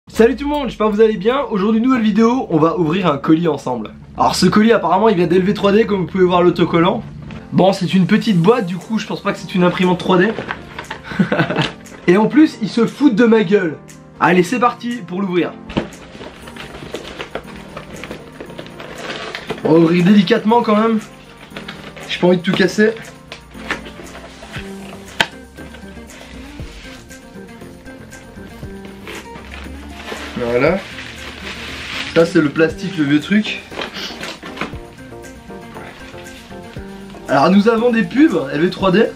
Salut tout le monde, j'espère que vous allez bien. Aujourd'hui, nouvelle vidéo, on va ouvrir un colis ensemble. Alors ce colis apparemment il vient d'LV3D comme vous pouvez voir l'autocollant. Bon, c'est une petite boîte, du coup je pense pas que c'est une imprimante 3D. Et en plus ils se foutent de ma gueule. Allez, c'est parti pour l'ouvrir. On va ouvrir délicatement quand même. J'ai pas envie de tout casser. Voilà. Ça c'est le plastique, le vieux truc. Alors nous avons des pubs LV3D.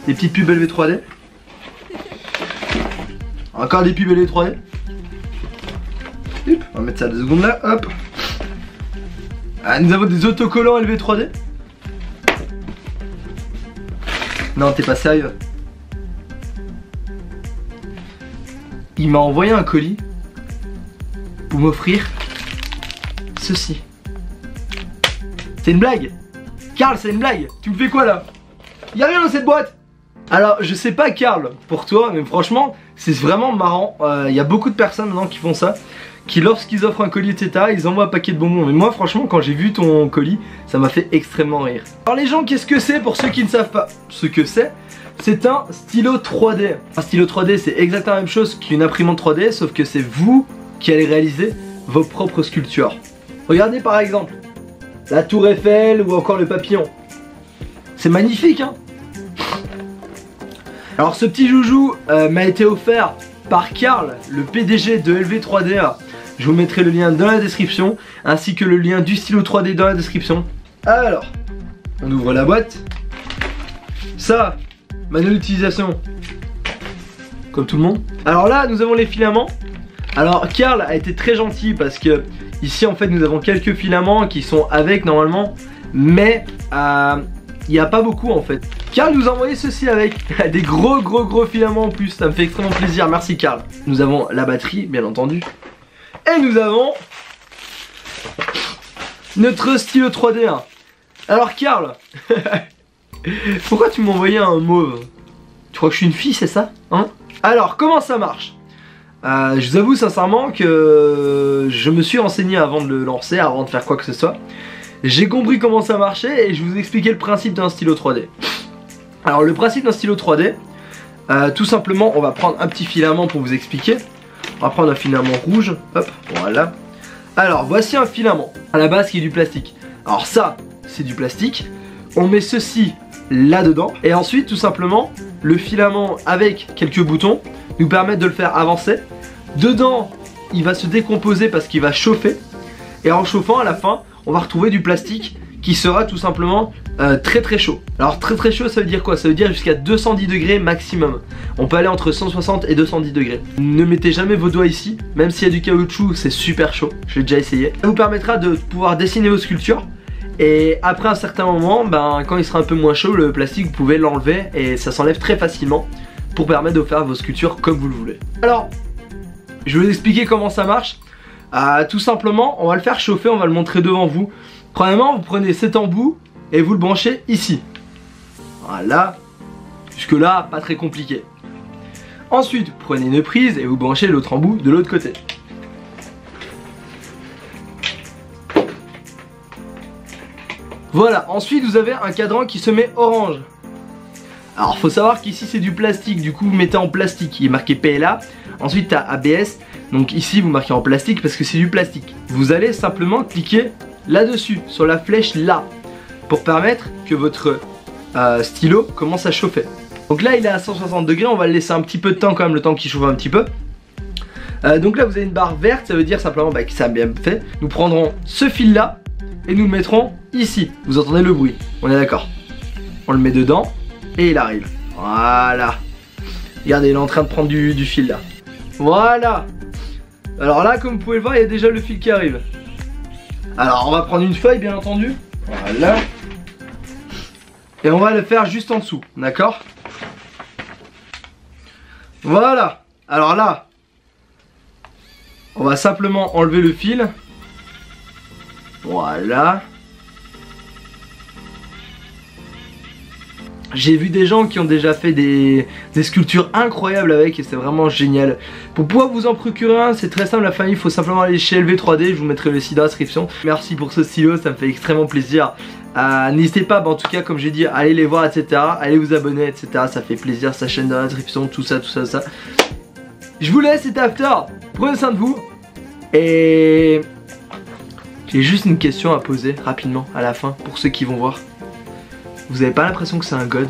Des petites pubs LV3D. Encore des pubs LV3D. Hop, on va mettre ça 2 secondes là, hop. Ah, nous avons des autocollants LV3D. Non, t'es pas sérieux. Il m'a envoyé un colis pour m'offrir ceci. C'est une blague. Karl, c'est une blague. Tu me fais quoi là? Y'a rien dans cette boîte. Alors je sais pas Karl pour toi, mais franchement c'est vraiment marrant. Y a beaucoup de personnes maintenant qui font ça, qui lorsqu'ils offrent un colis etc, ils envoient un paquet de bonbons. Mais moi franchement quand j'ai vu ton colis, ça m'a fait extrêmement rire. Alors les gens, qu'est-ce que c'est pour ceux qui ne savent pas ce que c'est? C'est un stylo 3D. Un stylo 3D c'est exactement la même chose qu'une imprimante 3D, sauf que c'est vous qui allez réaliser vos propres sculptures. Regardez par exemple la tour Eiffel ou encore le papillon. C'est magnifique hein. Alors ce petit joujou m'a été offert par Karl, le PDG de LV3D. Je vous mettrai le lien dans la description, ainsi que le lien du stylo 3D dans la description. Alors, on ouvre la boîte. Ça, manuel d'utilisation, comme tout le monde. Alors là, nous avons les filaments. Alors Karl a été très gentil parce que ici en fait nous avons quelques filaments qui sont avec normalement, mais il n'y a pas beaucoup en fait. Karl nous a envoyé ceci avec des gros filaments en plus, ça me fait extrêmement plaisir, merci Karl. Nous avons la batterie bien entendu. Et nous avons notre stylo 3D. Alors Karl, pourquoi tu m'as envoyé un mauve? Tu crois que je suis une fille, c'est ça hein? Alors comment ça marche? Je vous avoue sincèrement que je me suis renseigné avant de le lancer, avant de faire quoi que ce soit. J'ai compris comment ça marchait et je vais vous expliquer le principe d'un stylo 3D. Alors le principe d'un stylo 3D, tout simplement on va prendre un petit filament pour vous expliquer. On va prendre un filament rouge, hop, voilà. Alors voici un filament, à la base qui est du plastique. Alors ça, c'est du plastique. On met ceci là-dedans et ensuite tout simplement le filament avec quelques boutons nous permettent de le faire avancer. Dedans, il va se décomposer parce qu'il va chauffer. Et en chauffant à la fin, on va retrouver du plastique qui sera tout simplement très chaud. Alors très chaud ça veut dire quoi? Ça veut dire jusqu'à 210 degrés maximum. On peut aller entre 160 et 210 degrés. Ne mettez jamais vos doigts ici, même s'il y a du caoutchouc c'est super chaud, je l'ai déjà essayé. Ça vous permettra de pouvoir dessiner vos sculptures. Et après un certain moment, quand il sera un peu moins chaud, le plastique vous pouvez l'enlever et ça s'enlève très facilement pour permettre de faire vos sculptures comme vous le voulez. Alors, je vais vous expliquer comment ça marche. Tout simplement, on va le faire chauffer, on va le montrer devant vous. Premièrement, vous prenez cet embout et vous le branchez ici. Voilà. Jusque là, pas très compliqué. Ensuite, vous prenez une prise et vous branchez l'autre embout de l'autre côté. Voilà, ensuite vous avez un cadran qui se met orange. Alors faut savoir qu'ici c'est du plastique, du coup vous mettez en plastique, il est marqué PLA. Ensuite t'as ABS, donc ici vous marquez en plastique parce que c'est du plastique. Vous allez simplement cliquer là-dessus, sur la flèche là, pour permettre que votre stylo commence à chauffer. Donc là il est à 160 degrés, on va le laisser un petit peu de temps quand même, le temps qu'il chauffe un petit peu. Donc là vous avez une barre verte, ça veut dire simplement que ça a bien fait. Nous prendrons ce fil là et nous le mettrons ici. Vous entendez le bruit, on est d'accord? On le met dedans et il arrive. Voilà. Regardez, il est en train de prendre du fil là. Voilà. Alors là, comme vous pouvez le voir, il y a déjà le fil qui arrive. Alors on va prendre une feuille bien entendu. Voilà. Et on va le faire juste en dessous, d'accord? Voilà. Alors là, on va simplement enlever le fil. Voilà. J'ai vu des gens qui ont déjà fait des sculptures incroyables avec et c'est vraiment génial. Pour pouvoir vous en procurer un, c'est très simple la famille, il faut simplement aller chez LV3D, je vous mettrai le site dans la description. Merci pour ce stylo, ça me fait extrêmement plaisir. N'hésitez pas, en tout cas comme j'ai dit, allez les voir, etc. Allez vous abonner, etc. Ça fait plaisir, sa chaîne dans la description, tout ça. Je vous laisse, c'était After, prenez soin de vous. Et j'ai juste une question à poser rapidement à la fin pour ceux qui vont voir. Vous avez pas l'impression que c'est un god?